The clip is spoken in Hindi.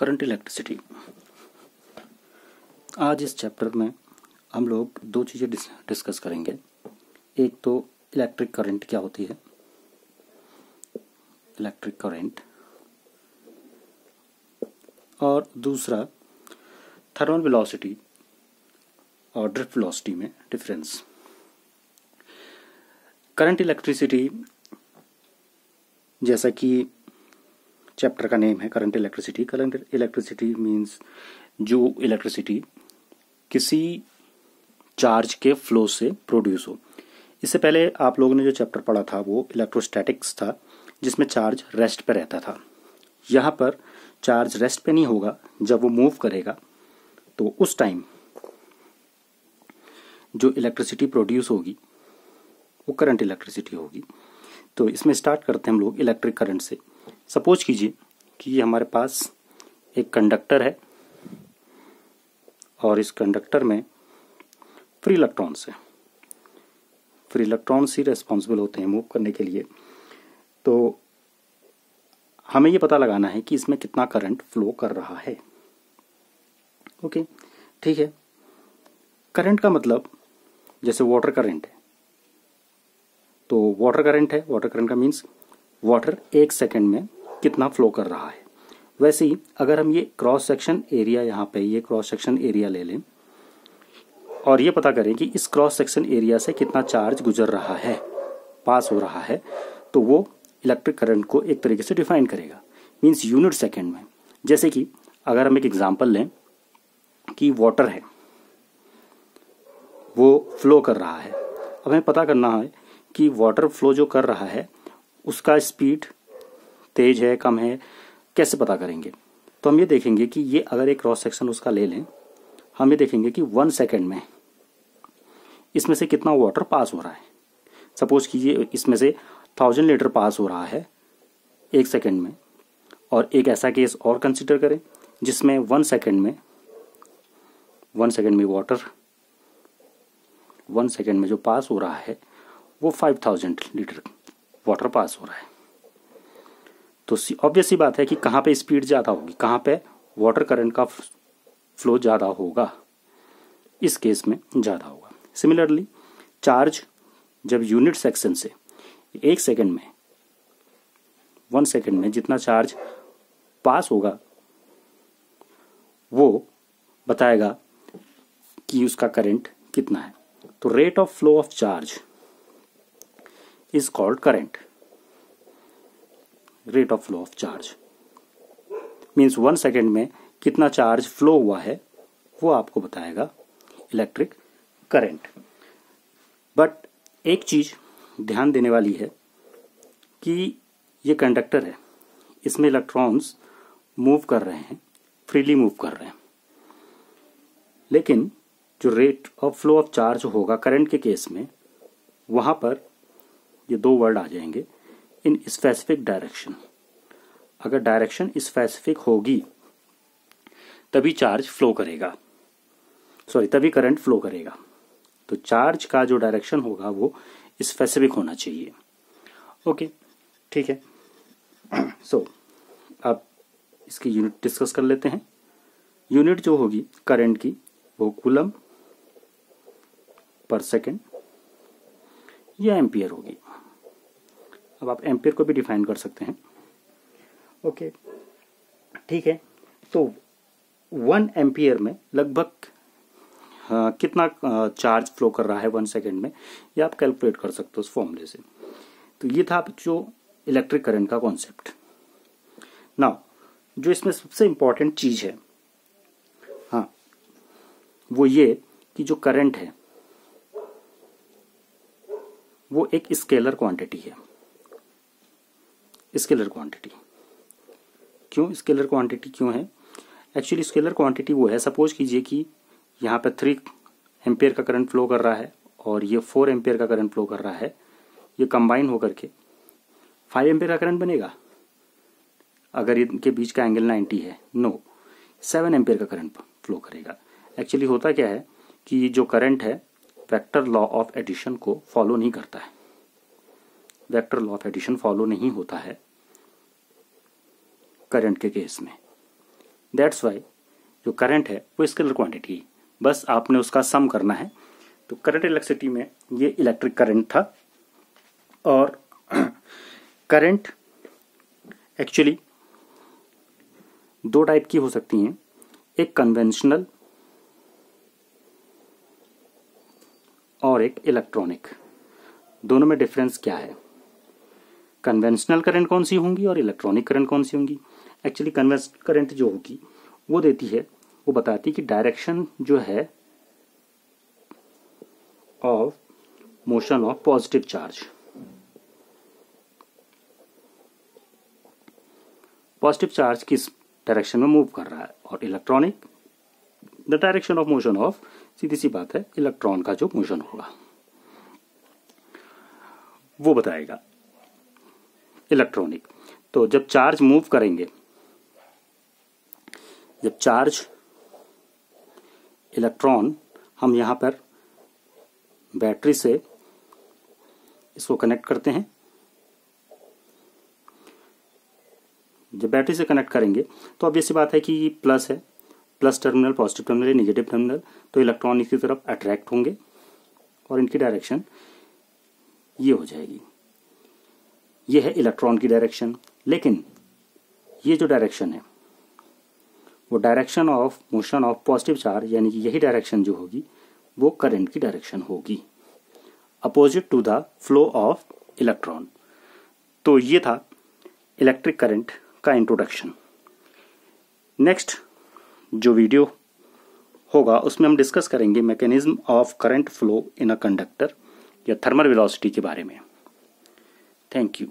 Current electricity. आज इस चैप्टर में हम लोग दो चीज़ें डिस्कस करेंगे। एक तो इलेक्ट्रिक करंट क्या होती है, इलेक्ट्रिक करंट, और दूसरा थर्मल वेलोसिटी और ड्रिफ्ट वेलोसिटी में डिफरेंस। करंट इलेक्ट्रिसिटी, जैसा कि चैप्टर का नेम है current electricity. Current electricity means जो इलेक्ट्रिसिटी किसी चार्ज के फ्लो से प्रोड्यूस हो। इससे पहले आप लोगों ने जो चैप्टर पढ़ा था वो इलेक्ट्रोस्टैटिक्स था, जिसमें चार्ज रेस्ट पे रहता था। यहाँ पर चार्ज रेस्ट पे नहीं होगा, जब वो मूव करेगा तो उस टाइम जो इलेक्ट्रिसिटी प्रोड्यूस होगी वो करंट इलेक्ट्रिसिटी होगी। तो इसमें स्टार्ट करते हैं हम लोग इलेक्ट्रिक करंट से। सपोज कीजिए कि ये हमारे पास एक कंडक्टर है और इस कंडक्टर में फ्री इलेक्ट्रॉन्स है। फ्री इलेक्ट्रॉन्स ही रेस्पॉन्सिबल होते हैं मूव करने के लिए। तो हमें ये पता लगाना है कि इसमें कितना करंट फ्लो कर रहा है। ओके, ठीक है। करंट का मतलब जैसे वाटर करंट है, तो वाटर करंट है, वाटर करंट का मीन्स वाटर एक सेकंड में कितना फ्लो कर रहा है। वैसे ही अगर हम ये क्रॉस सेक्शन एरिया, यहाँ पे ये क्रॉस सेक्शन एरिया ले लें और ये पता करें कि इस क्रॉस सेक्शन एरिया से कितना चार्ज गुजर रहा है, पास हो रहा है, तो वो इलेक्ट्रिक करंट को एक तरीके से डिफाइन करेगा, मीन्स यूनिट सेकेंड में। जैसे कि अगर हम एक एग्जांपल लें कि वाटर है, वो फ्लो कर रहा है। अब हमें पता करना है कि वाटर फ्लो जो कर रहा है उसका स्पीड तेज है, कम है, कैसे पता करेंगे। तो हम ये देखेंगे कि ये अगर एक क्रॉस सेक्शन उसका ले लें, हम ये देखेंगे कि 1 सेकेंड में इसमें से कितना वाटर पास हो रहा है। सपोज कीजिए इसमें से 1000 लीटर पास हो रहा है 1 सेकेंड में। और एक ऐसा केस और कंसिडर करें जिसमें 1 सेकेंड में वाटर 1 सेकेंड में जो पास हो रहा है वो 5000 लीटर वाटर पास हो रहा है। तो ऑब्वियस सी बात है कि कहाँ पे स्पीड ज़्यादा होगी, कहाँ पे वाटर करंट का फ्लो ज़्यादा होगा, इस केस में ज़्यादा होगा। सिमिलरली चार्ज जब यूनिट सेक्शन से 1 सेकेंड में 1 सेकेंड में जितना चार्ज पास होगा वो बताएगा कि उसका करंट कितना है। तो rate of flow of charge is called current. Rate of flow of charge means 1 second में कितना चार्ज फ्लो हुआ है वो आपको बताएगा इलेक्ट्रिक करंट। बट एक चीज ध्यान देने वाली है कि ये कंडक्टर है, इसमें इलेक्ट्रॉन्स मूव कर रहे हैं, फ्रीली मूव कर रहे हैं, लेकिन जो rate of flow of charge होगा करंट के केस में, वहां पर ये 2 वर्ड आ जाएंगे, इन स्पेसिफिक डायरेक्शन। अगर डायरेक्शन स्पेसिफिक होगी तभी चार्ज फ्लो करेगा, तभी करंट फ्लो करेगा। तो चार्ज का जो डायरेक्शन होगा वो स्पेसिफिक होना चाहिए। ओके, ठीक है। सो अब इसकी यूनिट डिस्कस कर लेते हैं। यूनिट जो होगी करंट की वो कूलम पर सेकेंड या एम्पियर होगी। अब आप एम्पियर को भी डिफाइन कर सकते हैं। ओके, ठीक है। तो 1 एम्पियर में लगभग कितना चार्ज फ्लो कर रहा है 1 सेकेंड में, ये आप कैलकुलेट कर सकते हो उस फॉर्मूले से। तो ये था जो इलेक्ट्रिक करंट का कॉन्सेप्ट। नाउ जो इसमें सबसे इंपॉर्टेंट चीज है, हाँ, वो ये कि जो करंट है वो एक स्केलर क्वांटिटी है। स्केलर क्वांटिटी क्यों, स्केलर क्वांटिटी क्यों है? एक्चुअली स्केलर क्वांटिटी वो है, सपोज कीजिए कि यहाँ पे 3 एम्पियर का करंट फ्लो कर रहा है और ये 4 एम्पियर का करंट फ्लो कर रहा है। ये कंबाइन होकर के 5 एम्पियर का करंट बनेगा अगर इनके बीच का एंगल 90 है। नो, 7 एम्पियर का करंट फ्लो करेगा। एक्चुअली होता क्या है कि जो करंट है वेक्टर लॉ ऑफ एडिशन को फॉलो नहीं करता है। Vector law of addition follow नहीं होता है करंट के केस में। दैट्स वाई जो करंट है वो स्केलर क्वांटिटी है, बस आपने उसका सम करना है। तो करंट इलेक्ट्रिसिटी में ये इलेक्ट्रिक करंट था। और करंट एक्चुअली दो टाइप की हो सकती हैं, एक कन्वेंशनल और एक इलेक्ट्रॉनिक। दोनों में डिफरेंस क्या है? कन्वेंशनल करंट कौन सी होंगी और इलेक्ट्रॉनिक करंट कौन सी होंगी? एक्चुअली कन्वेंशनल करंट जो होगी वो देती है, वो बताती है कि डायरेक्शन जो है of motion of positive charge. Positive charge किस डायरेक्शन में मूव कर रहा है, और electronic the direction of motion of, सीधी सी बात है, इलेक्ट्रॉन का जो मोशन होगा वो बताएगा इलेक्ट्रॉनिक। तो जब चार्ज मूव करेंगे, जब चार्ज इलेक्ट्रॉन, हम यहां पर बैटरी से इसको कनेक्ट करते हैं, जब बैटरी से कनेक्ट करेंगे तो ऑब्वियस सी बात है कि प्लस है, प्लस टर्मिनल पॉजिटिव टर्मिनल है, नेगेटिव टर्मिनल, तो इलेक्ट्रॉन इसकी तरफ अट्रैक्ट होंगे और इनकी डायरेक्शन ये हो जाएगी। ये है इलेक्ट्रॉन की डायरेक्शन। लेकिन ये जो डायरेक्शन है वो direction of motion of positive charge, यानी कि यही डायरेक्शन जो होगी वो करंट की डायरेक्शन होगी, opposite to the flow of electron. तो ये था इलेक्ट्रिक करंट का इंट्रोडक्शन। नेक्स्ट जो वीडियो होगा उसमें हम डिस्कस करेंगे mechanism of current flow in a conductor या थर्मल वेलोसिटी के बारे में। Thank you.